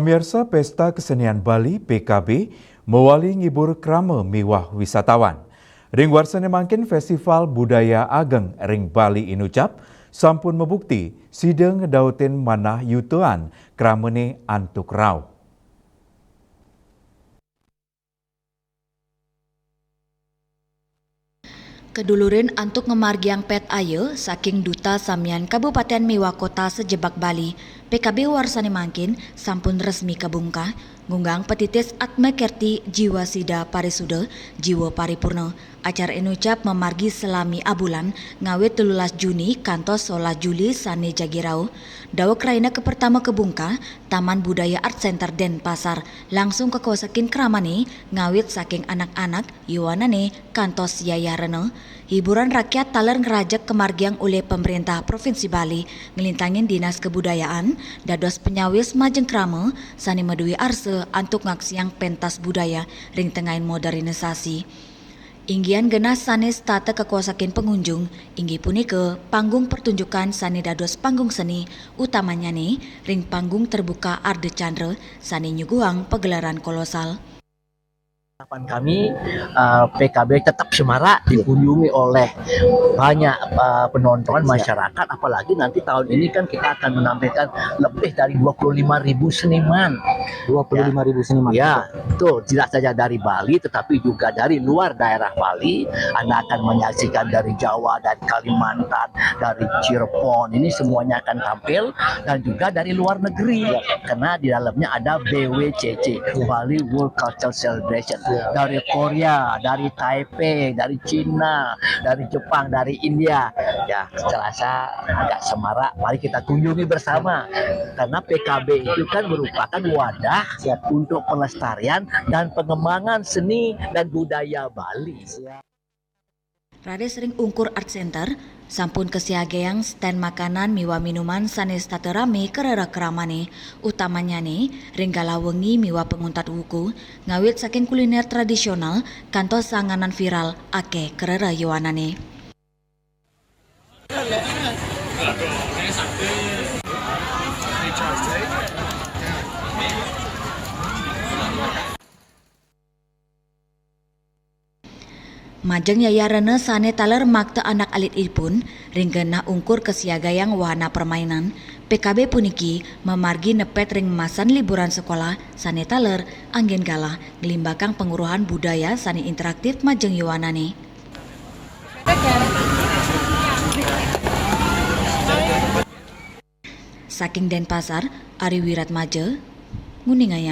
Pemirsa Pesta Kesenian Bali PKB mewali ngibur krama miwah wisatawan. Ring warsane mangkin Festival Budaya Ageng Ring Bali Inucap sampun membukti sidang ngedautin manah yutuan kramene antuk rau. Kedulurin antuk ngemargiang pet aye saking Duta Samian Kabupaten Miwah Kota Sejebak Bali, PKB warsane mangkin sampun resmi kabungkah ngunggang petitis Atma Kerti Jiwa Sida Parisuda Jiwa Paripurna. Acara inucap memargi selami abulan ngawit 13 Juni kantos 11 Juli sane jagirau. Dawak raina ke pertama kebungkah Taman Budaya Art Center Denpasar langsung ke kosakin kramane ngawit saking anak-anak yuwanane kantos yayah rene. Hiburan rakyat taler ngerajak kemargiang oleh pemerintah Provinsi Bali ngelintangin Dinas Kebudayaan dados penyawis majeng krama sani medui arse antuk ngaksiang pentas budaya ring tengahin modernisasi. Inggian genas sanes tata kekuasakin pengunjung, inggi punika panggung pertunjukan sani dados panggung seni, utamanya nih ring panggung terbuka Arde Chandra sani nyuguang pegelaran kolosal. Harapan kami PKB tetap semarak dikunjungi oleh banyak penonton masyarakat, apalagi nanti tahun ini kan kita akan menampilkan lebih dari 25.000 seniman. 25.000 seniman. Ya, itu tidak saja dari Bali tetapi juga dari luar daerah Bali. Anda akan menyaksikan dari Jawa, dari Kalimantan, dari Cirebon. Ini semuanya akan tampil dan juga dari luar negeri. Karena di dalamnya ada BWCC, Bali World Cultural Celebration. Dari Korea, dari Taipei, dari Cina, dari Jepang, dari India. Ya, serasa agak semarak. Mari kita kunjungi bersama. Karena PKB itu kan merupakan wadah untuk pelestarian dan pengembangan seni dan budaya Bali. Rade sering ungkur Art Center, sampun kesiageang stand makanan miwa minuman sanes taterame kerera keramane, utamanya nih ringgala wengi miwa penguntat wuku, ngawit saking kuliner tradisional, kantos sanganan viral ake kerera yuanane. Majeng yayarene sane taler makta anak alit ipun ringgena ungkur kesiagayang wahana permainan. PKB puniki memargi nepet ring masan liburan sekolah sane taler anggen galah ngelimbakang penguruhan budaya sane interaktif majeng yuwanane. Saking Denpasar, Ari Wiratmaja, Nguningaya.